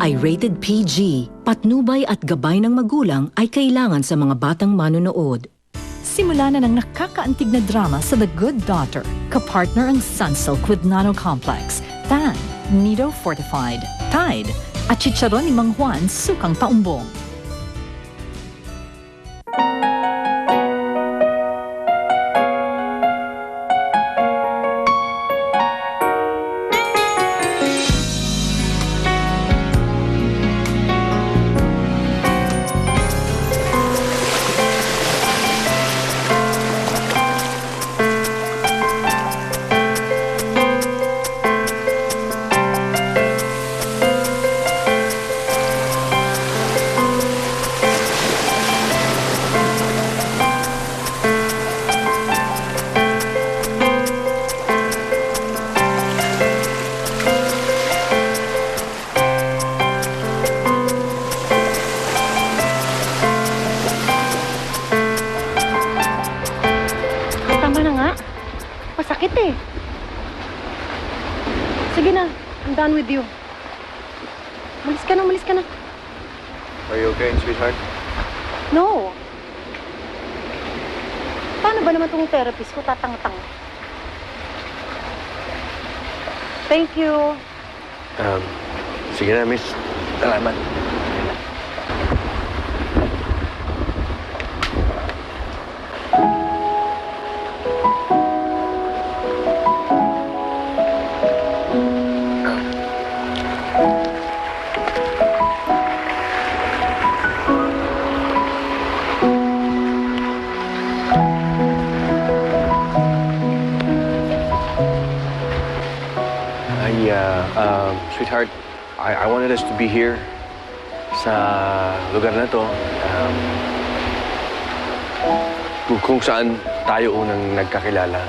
ay rated PG. Patnubay at gabay ng magulang ay kailangan sa mga batang manonood. Simula na ng nakakaantig na drama sa The Good Daughter. Kapartner ang Sunsilk with Nano Complex, Tan, Nido Fortified, Tide, at chicharon ni Mang Juan Sukang Paumbong. Masakit eh. Sige na, I'm done with you. Malis ka na, malis ka na. Are you okay, sweetheart? No. Paano ba naman itong therapist ko tatang-tang? Thank you. Sige na, miss. Salamat. Sweetheart, I wanted us to be here sa lugar na to. Kung saan tayo unang nagkakilala.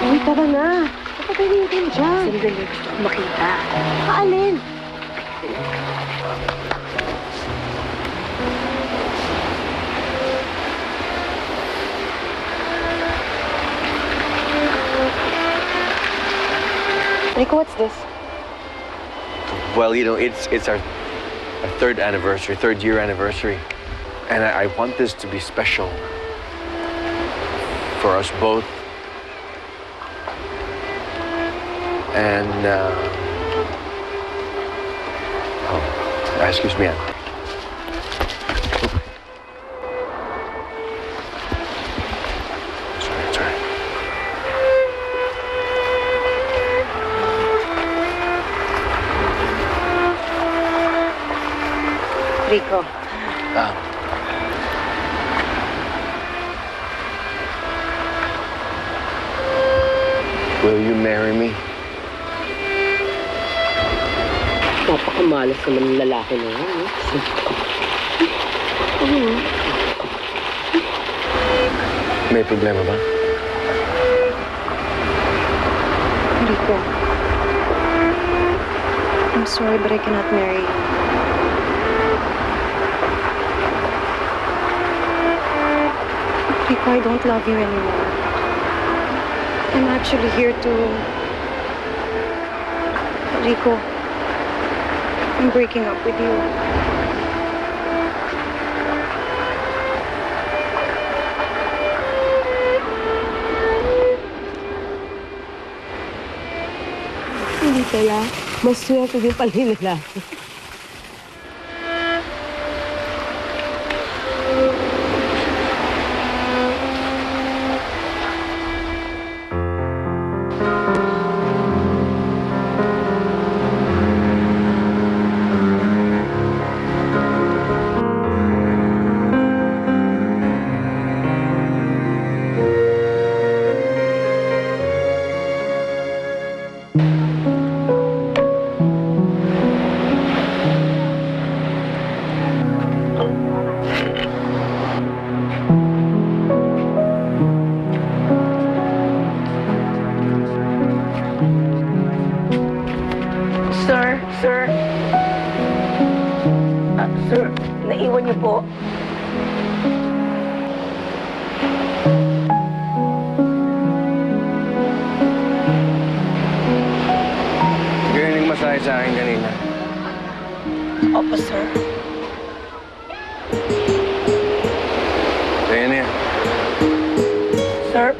Uy, tara na. Kapagaling din dyan. Sandali, gusto ko makita. Paalin? Rico, what's this? Well, you know, it's our third year anniversary. And I want this to be special for us both. And, excuse me. Sorry. Rico. Will you marry me? Napakamalas naman ng lalaki na yan, eh. May problema ba? Rico. I'm sorry, but I cannot marry you. Rico, I don't love you anymore. I'm actually here to... Rico, I'm breaking up with you. Hindi kaya, mas swerte din pala yung lalaki. Sir, naiwan niyo po. Galing masahe mensahe sa akin kanina. Opo, sir. Kaya na yan. Sir,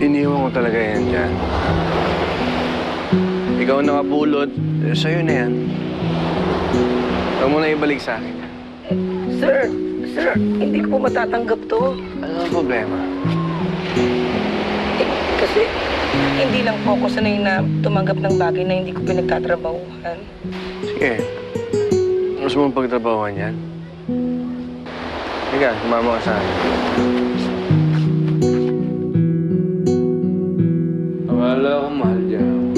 Iniwan ko talaga yan dyan. Ikaw ang nakapulot, sa'yo na yan. Huwag mo na ibalik sa akin. sir, hindi ko po matatanggap to. Ano ang problema? Kasi hindi lang po ako sanay na tumanggap ng bagay na hindi ko pinagtatrabahuhan. Sige. Gusto mong pagtrabahuan yan? Sige, sumama ka sa akin. Akala ko mahal dyan ako.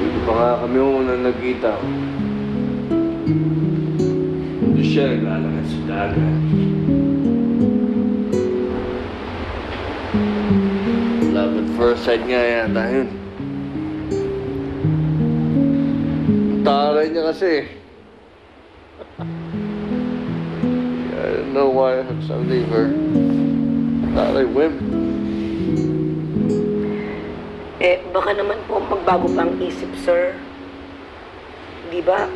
Hindi pa nga kami unang nagkita. Hindi siya naglalakad sa dagat. Love at first sight nga yata yun. Ang taray niya kasi. I don't know why I'm suddenly her. Taray whim. Baka naman po magbago pa ang isip, sir. Di ba,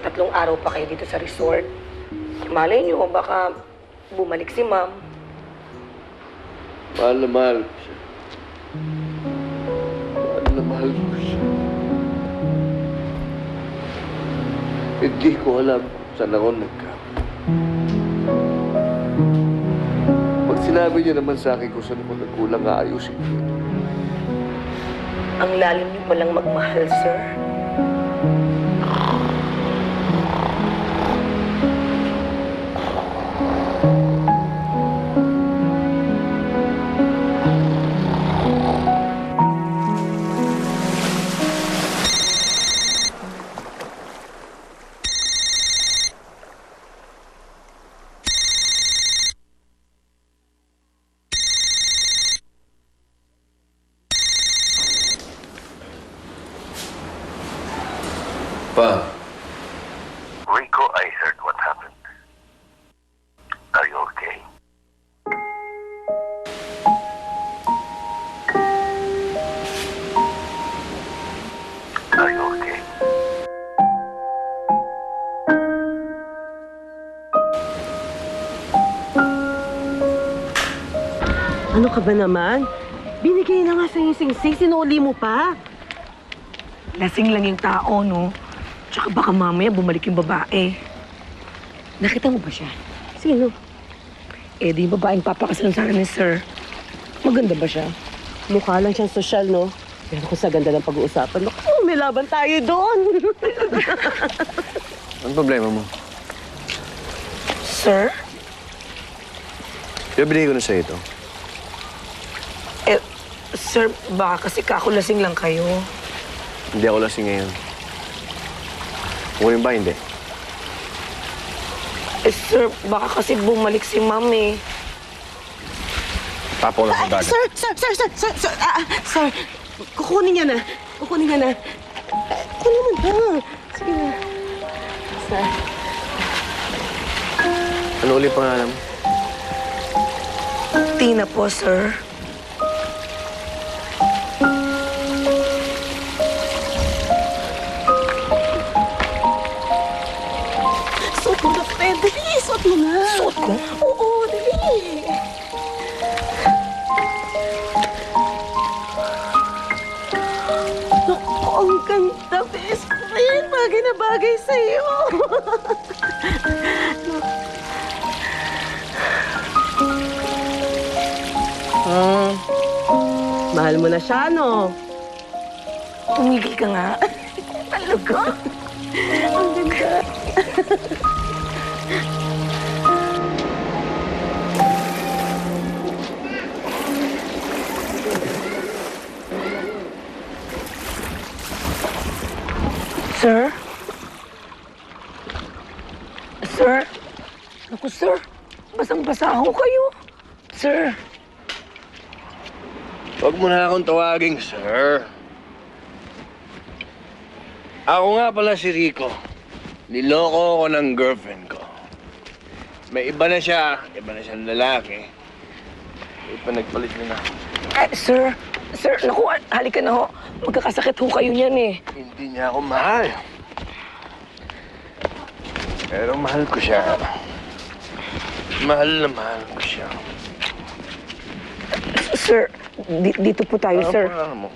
3 araw pa kayo dito sa resort. Malay niyo, baka bumalik si ma'am. Mahal na mahal ko siya. Mahal na mahal ko siya. Hindi ko alam kung saan ako nagkamali. Pag sinabi niya naman sa akin kung saan ako nagkulang, aayusin ko. Ang lalim niyo palang magmahal, sir. Pa, Rico, I heard what happened. Are you okay? Are you okay? Ano ka ba naman? Binigay na nga sa'yo yung singsing, sinuli mo pa. Lasing lang yung tao, no? Tsaka baka mamaya bumalik yung babae. Nakita mo ba siya? Sino? Di yung babaeng papakasal sa akin ni sir. Maganda ba siya? Mukha lang siyang sosyal, no? Pero kung sa ganda ng pag-uusapan, may laban tayo doon. anong problema mo? Sir? Di ba binigay ko na sa'yo ito? Sir, baka kasi kakulasing lang kayo. Hindi ako lasing ngayon. Kunin ba, hindi? Sir, baka kasi bumalik si ma'am eh. Tapo lang sa dagat. Sir, kukunin niya na. Kukunin niya na. Kunin mo na. Sige na. Sir. Ano ulit pangalan mo? Tina po, sir. Suot mo na, friend. Dali, suot mo na. Suot ko? Oo, dali. Naku, ang ganda, best friend. Bagay na bagay sa'yo. Mahal mo na siya, no? Tumigil ka nga. Talaga? Ang ganda. Sir? Sir? Naku, sir. Basang-basa ako kayo. Sir. Huwag mo na akong tawaging, sir. Ako nga pala si Rico. Niloko ko ng girlfriend ko. May iba na siya, iba na siyang lalaki. Nagpalit na. Sir, naku, halika na ho. Magkakasakit ho kayo niyan eh. Hindi niya ako mahal. Pero mahal ko siya. Mahal na mahal ko siya. Sir, dito po tayo, sir. Ano mo?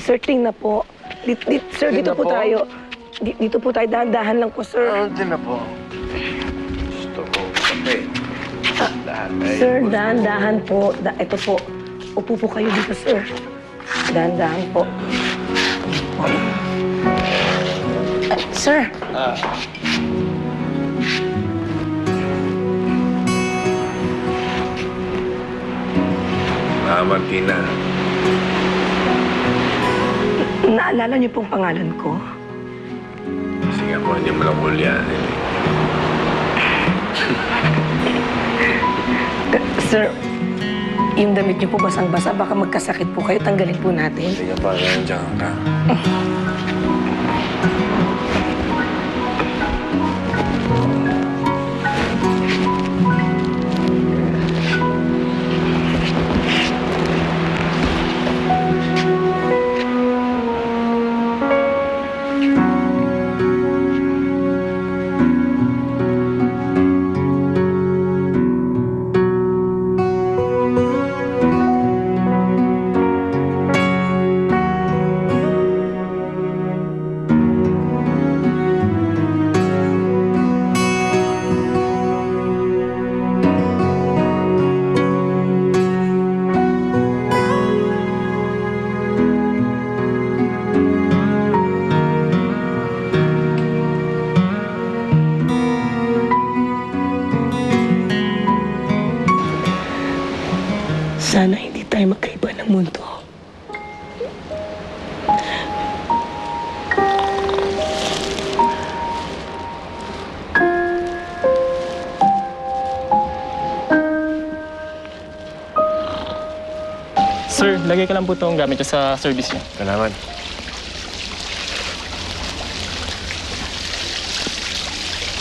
Sir, tingnan po. Sir, dito Tingnan po po? tayo. Dito po tayo. Dahan-dahan lang po, sir. Ano din na po? Gusto ko kape. Lahat ay Sir, gusto dahan-dahan po. Ito po. Upo po kayo dito, sir. Dahan-dahan po. Sir, Martina. naalala niyo pong pangalan ko? Sige ako, hindi mo lang hulyanin. Sir, yung damit niyo po basang-basa. Baka magkasakit po kayo. Tanggalin po natin. Sige pa, nandiyan ka. Sana hindi tayo magkaiba ng mundo. Sir, lagay ka lang po itong gamit niyo sa service niyo. Salamat.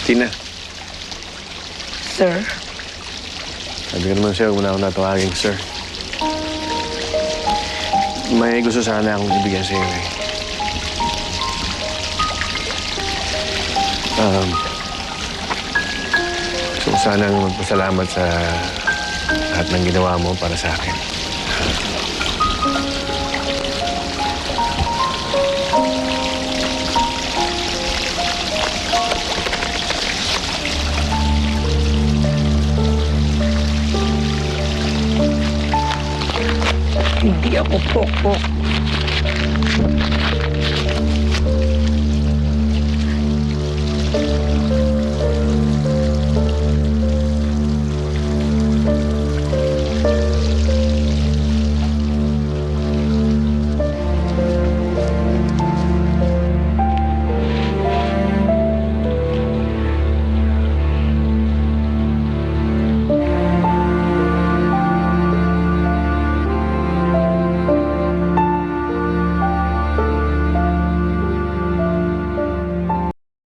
Tina, Sir, sabi ko naman sa'yo, huwag mo na ako natawagin, sir. May gusto sana akong ibigyan sa'yo eh. Gusto ko sanang magpasalamat sa lahat ng ginawa mo para sa akin. hindi ako pokpok.